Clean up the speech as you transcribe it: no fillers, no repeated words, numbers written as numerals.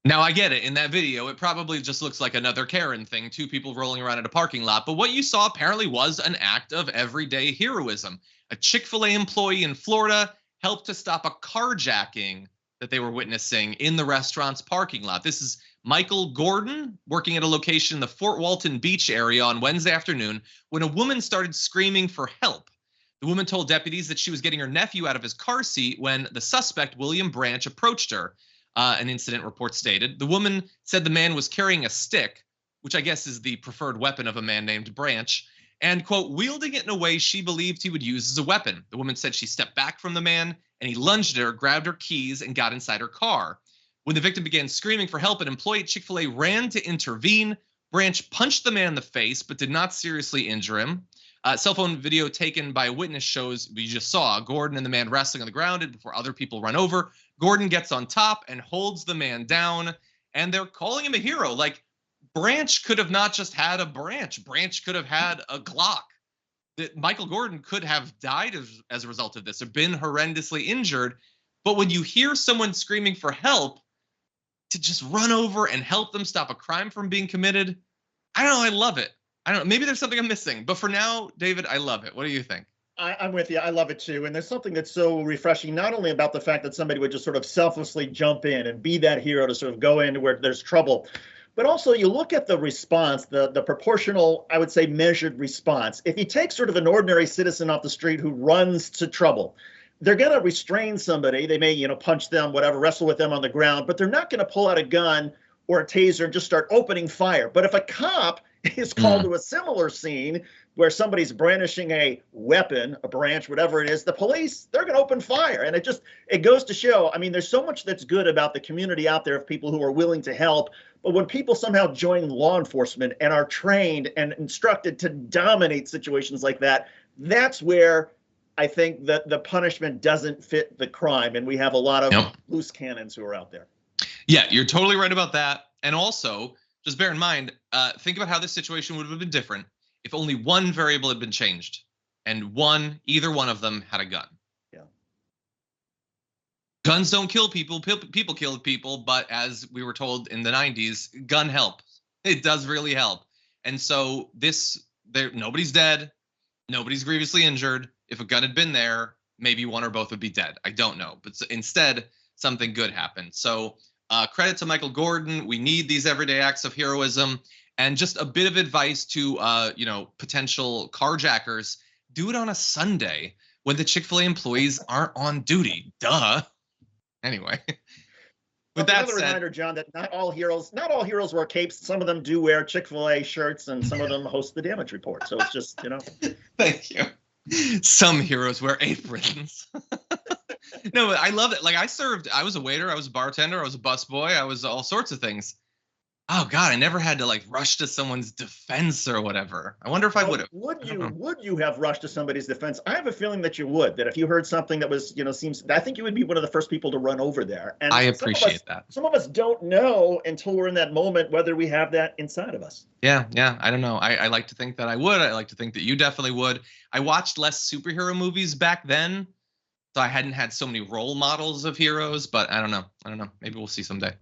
Now, I get it. In that video, it probably just looks like another Karen thing, two people rolling around in a parking lot. But what you saw apparently was an act of everyday heroism. A Chick-fil-A employee in Florida helped to stop a carjacking that they were witnessing in the restaurant's parking lot. This is Mykel Gordon working at a location in the Fort Walton Beach area on Wednesday afternoon when a woman started screaming for help. The woman told deputies that she was getting her nephew out of his car seat when the suspect, William Branch, approached her. An incident report stated. The woman said the man was carrying a stick, which I guess is the preferred weapon of a man named Branch, and, quote, wielding it in a way she believed he would use as a weapon. The woman said she stepped back from the man and he lunged at her, grabbed her keys, and got inside her car. When the victim began screaming for help, an employee at Chick-fil-A ran to intervene. Branch punched the man in the face but did not seriously injure him. Cell phone video taken by a witness shows, we just saw Gordon and the man wrestling on the ground before other people run over. Gordon gets on top and holds the man down, and they're calling him a hero. Like, Branch could have not just had a branch. Branch could have had a Glock. That Mykel Gordon could have died as a result of this or been horrendously injured. But when you hear someone screaming for help, to just run over and help them stop a crime from being committed, I don't know, I love it. I don't know, maybe there's something I'm missing, but for now, David, I love it. What do you think? I'm with you. I love it too. And there's something that's so refreshing, not only about the fact that somebody would just sort of selflessly jump in and be that hero to sort of go in where there's trouble, but also you look at the response, the proportional, I would say, measured response. If you take sort of an ordinary citizen off the street who runs to trouble, they're going to restrain somebody. They may, punch them, whatever, wrestle with them on the ground, but they're not going to pull out a gun or a taser and just start opening fire. But if a cop is called to a similar scene where somebody's brandishing a weapon, a branch, whatever it is, the police, they're going to open fire. And it goes to show, I mean, there's so much that's good about the community out there of people who are willing to help. But when people somehow join law enforcement and are trained and instructed to dominate situations like that, that's where I think that the punishment doesn't fit the crime. And we have a lot of loose cannons who are out there. Yeah, you're totally right about that. And also, just bear in mind, think about how this situation would have been different if only one variable had been changed and either one of them had a gun. Yeah. Guns don't kill people, people kill people, but as we were told in the 90s, gun helps. It does really help. And so nobody's dead, nobody's grievously injured. If a gun had been there, maybe one or both would be dead. I don't know. But instead, something good happened. So credit to Mykel Gordon. We need these everyday acts of heroism. And just a bit of advice to potential carjackers: do it on a Sunday when the Chick-fil-A employees aren't on duty. Duh. Anyway, with that said, reminder, John, that not all heroes wear capes. Some of them do wear Chick-fil-A shirts, and some of them host the damage report. So it's just Thank you. Some heroes wear aprons. No, I love it. Like, I was a waiter, I was a bartender, I was a busboy, I was all sorts of things. Oh God, I never had to rush to someone's defense or whatever. I wonder if I would have. Would you have rushed to somebody's defense? I have a feeling that you would. That if you heard something that was, I think you would be one of the first people to run over there. And I appreciate that. Some of us don't know until we're in that moment whether we have that inside of us. Yeah. I don't know. I like to think that I would. I like to think that you definitely would. I watched less superhero movies back then, so I hadn't had so many role models of heroes. But I don't know. Maybe we'll see someday.